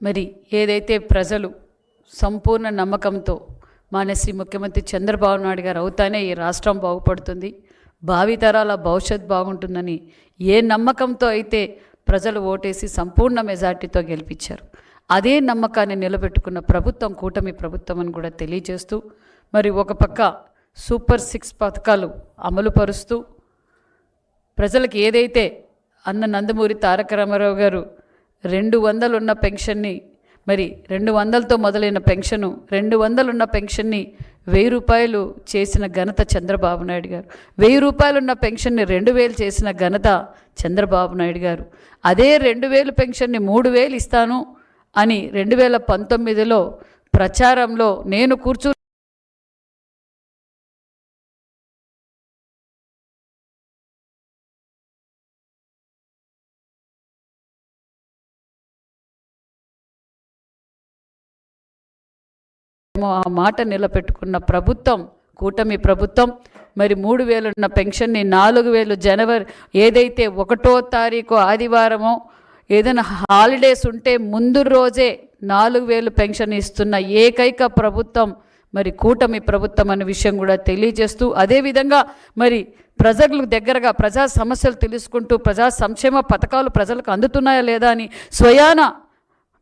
మరి ఏదైతే ప్రజలు సంపూర్ణ నమ్మకంతో మానశ్రీ ముఖ్యమంత్రి చంద్రబాబు నాయుడు గారు అవుతానే ఈ రాష్ట్రం బాగుపడుతుంది, భావితరాల భవిష్యత్ బాగుంటుందని ఏ నమ్మకంతో అయితే ప్రజలు ఓటేసి సంపూర్ణ మెజార్టీతో గెలిపించారు, అదే నమ్మకాన్ని నిలబెట్టుకున్న ప్రభుత్వం కూటమి ప్రభుత్వం అని కూడా తెలియజేస్తూ, మరి ఒక పక్క సూపర్ 6 పథకాలు అమలు పరుస్తూ ప్రజలకు ఏదైతే అన్న నందమూరి తారక రామారావు గారు 200 ఉన్న పెన్షన్ని, మరి 200తో మొదలైన పెన్షను 200 ఉన్న పెన్షన్ని 1000 రూపాయలు చేసిన ఘనత చంద్రబాబు నాయుడు గారు, 1000 రూపాయలు ఉన్న పెన్షన్ని 2000 చేసిన ఘనత చంద్రబాబు నాయుడు గారు. అదే 2000 పెన్షన్ని 3000 ఇస్తాను అని 2019లో ప్రచారంలో నేను ఆ మాట నిలబెట్టుకున్న ప్రభుత్వం కూటమి ప్రభుత్వం. మరి 3000 ఉన్న పెన్షన్ని 4000 జనవరి ఏదైతే 1వ తారీఖు ఆదివారమో ఏదైనా హాలిడేస్ ఉంటే ముందు రోజే 4000 పెన్షన్ ఇస్తున్న ఏకైక ప్రభుత్వం మరి కూటమి ప్రభుత్వం అనే విషయం కూడా తెలియజేస్తూ, అదేవిధంగా మరి ప్రజలకు దగ్గరగా ప్రజా సమస్యలు తెలుసుకుంటూ ప్రజా సంక్షేమ పథకాలు ప్రజలకు అందుతున్నాయా లేదా అని స్వయాన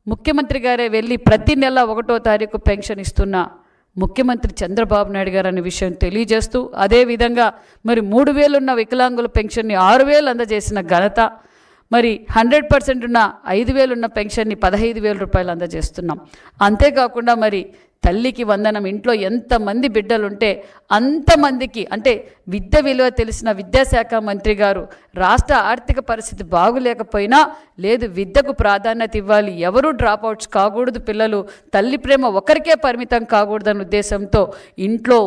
ముఖ్యమంత్రి గారే వెళ్ళి ప్రతి నెల 1వ తారీఖు పెన్షన్ ఇస్తున్న ముఖ్యమంత్రి చంద్రబాబు నాయుడు గారు అనే విషయం తెలియజేస్తూ, అదేవిధంగా మరి 3000 ఉన్న వికలాంగుల పెన్షన్ని 6000 అందజేసిన ఘనత, మరి 100% ఉన్న 5000 ఉన్న పెన్షన్ని 15000 రూపాయలు అందజేస్తున్నాం. అంతేకాకుండా మరి తల్లికి వందనం, ఇంట్లో ఎంతమంది బిడ్డలుంటే అంతమందికి, అంటే విద్య విలువ తెలిసిన విద్యాశాఖ మంత్రి గారు రాష్ట్ర ఆర్థిక పరిస్థితి బాగులేకపోయినా లేదు విద్యకు ప్రాధాన్యత ఇవ్వాలి, ఎవరూ డ్రాప్అవుట్స్ కాకూడదు, పిల్లలు తల్లి ప్రేమ ఒకరికే పరిమితం కాకూడదన్న ఉద్దేశంతో ఇంట్లో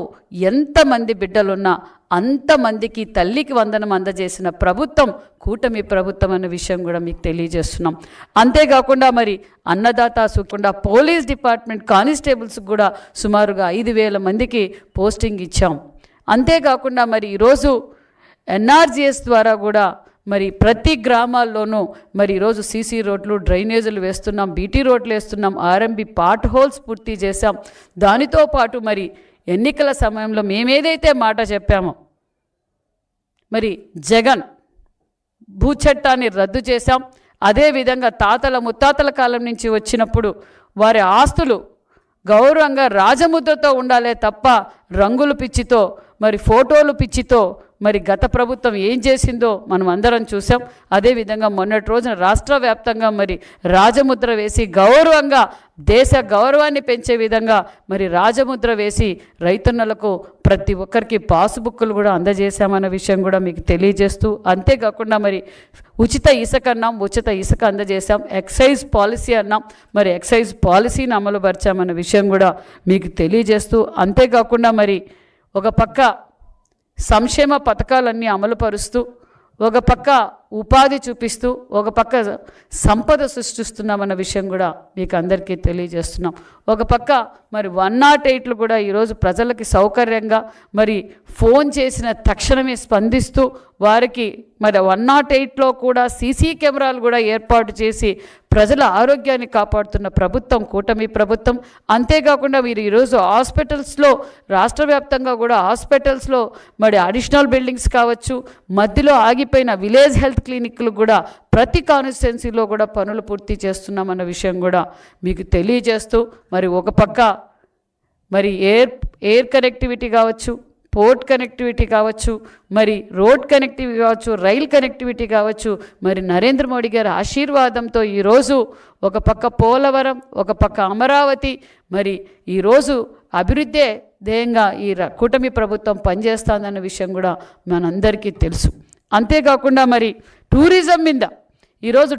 ఎంతమంది బిడ్డలున్నా అంతమందికి తల్లికి వందనం అందజేసిన ప్రభుత్వం కూటమి ప్రభుత్వం అనే విషయం కూడా మీకు తెలియజేస్తున్నాం. అంతేకాకుండా మరి అన్నదాత సుఖకుండా పోలీస్ డిపార్ట్మెంట్ కానిస్టేబుల్స్కి కూడా సుమారుగా 5000 మందికి పోస్టింగ్ ఇచ్చాం. అంతేకాకుండా మరి ఈరోజు ఎన్ఆర్జీఎస్ ద్వారా కూడా మరి ప్రతి గ్రామాల్లోనూ మరి ఈరోజు సీసీ రోడ్లు డ్రైనేజీలు వేస్తున్నాం, బీటీ రోడ్లు వేస్తున్నాం, ఆర్ఎంబి పార్ట్ హోల్స్ పూర్తి చేశాం. దానితో పాటు మరి ఎన్నికల సమయంలో మేమేదైతే మాట చెప్పామో మరి జగన్ భూచట్టాన్ని రద్దు చేశాం. అదేవిధంగా తాతల ముత్తాతల కాలం నుంచి వచ్చినప్పుడు వారి ఆస్తులు గౌరవంగా రాజముద్రతో ఉండాలే తప్ప రంగుల పిచ్చితో మరి ఫోటోలు పిచ్చితో మరి గత ప్రభుత్వం ఏం చేసిందో మనం అందరం చూసాం. అదేవిధంగా మొన్నటి రోజున రాష్ట్ర వ్యాప్తంగా మరి రాజముద్ర వేసి గౌరవంగా దేశ గౌరవాన్ని పెంచే విధంగా మరి రాజముద్ర వేసి రైతన్నలకు ప్రతి ఒక్కరికి పాస్బుక్లు కూడా అందజేశామన్న విషయం కూడా మీకు తెలియజేస్తూ, అంతేకాకుండా మరి ఉచిత ఇసుక అన్నాం, ఉచిత ఇసుక అందజేశాం. ఎక్సైజ్ పాలసీ అన్నాం, మరి ఎక్సైజ్ పాలసీని అమలు పరిచామన్న విషయం కూడా మీకు తెలియజేస్తూ, అంతేకాకుండా మరి ఒక పక్క సంక్షేమ పథకాలన్నీ అమలు పరుస్తూ, ఒక పక్క ఉపాధి చూపిస్తూ, ఒక పక్క సంపద సృష్టిస్తున్నామన్న విషయం కూడా మీకు అందరికీ తెలియజేస్తున్నాం. ఒక పక్క మరి 108లు కూడా ఈరోజు ప్రజలకి సౌకర్యంగా మరి ఫోన్ చేసిన తక్షణమే స్పందిస్తూ వారికి మరి 108లో కూడా సీసీ కెమెరాలు కూడా ఏర్పాటు చేసి ప్రజల ఆరోగ్యాన్ని కాపాడుతున్న ప్రభుత్వం కూటమి ప్రభుత్వం. అంతేకాకుండా మీరు ఈరోజు హాస్పిటల్స్లో రాష్ట్ర వ్యాప్తంగా కూడా హాస్పిటల్స్లో మరి అడిషనల్ బిల్డింగ్స్ కావచ్చు, మధ్యలో ఆగిపోయిన విలేజ్ హెల్త్ క్లినిక్లు కూడా ప్రతి కాన్స్టిట్యున్సీలో కూడా పనులు పూర్తి చేస్తున్నామన్న విషయం కూడా మీకు తెలియజేస్తూ, మరి ఒక పక్క మరి ఎయిర్ కనెక్టివిటీ కావచ్చు, పోర్ట్ కనెక్టివిటీ కావచ్చు, మరి రోడ్ కనెక్టివిటీ కావచ్చు, రైల్ కనెక్టివిటీ కావచ్చు, మరి నరేంద్ర మోడీ గారి ఆశీర్వాదంతో ఈరోజు ఒక పక్క పోలవరం, ఒక పక్క అమరావతి, మరి ఈరోజు అభివృద్ధి ధ్యేయంగా ఈ కూటమి ప్రభుత్వం పనిచేస్తుందన్న విషయం కూడా మనందరికీ తెలుసు. అంతేకాకుండా మరి టూరిజం మీద ఈరోజు